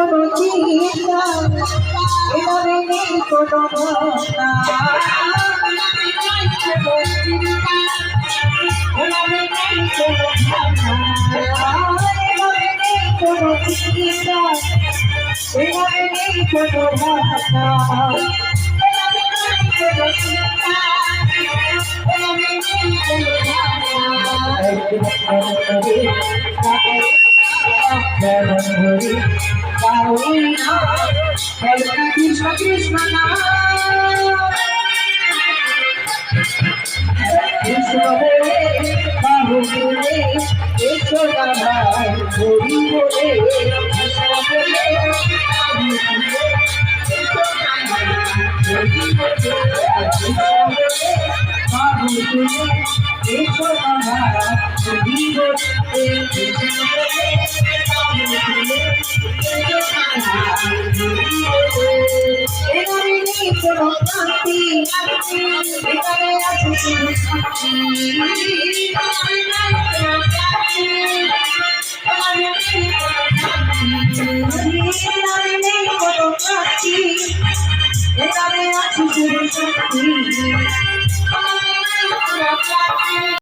কোনো চিন্তা এভাবে নেই কোনো ভাবনা এভাবে নেই কোনো ভাবনা এভাবে নেই কোনো চিন্তা এভাবে নেই কোনো ভাবনা এভাবে নেই কোনো চিন্তা এভাবে নেই কোনো ভাবনা Krishna Krishna Krishna Hare Bahu Hare Krishna Bhai Hori Hare Krishna Hare Bahu Hare Krishna Bhai Hori Hare Krishna Hare Bahu Hare Krishna Bhai Hori Hare Krishna কোনো শান্তি এখানে আছে শুধু শান্তি নেই কোনো শান্তি এখানে আছে শুধু শান্তি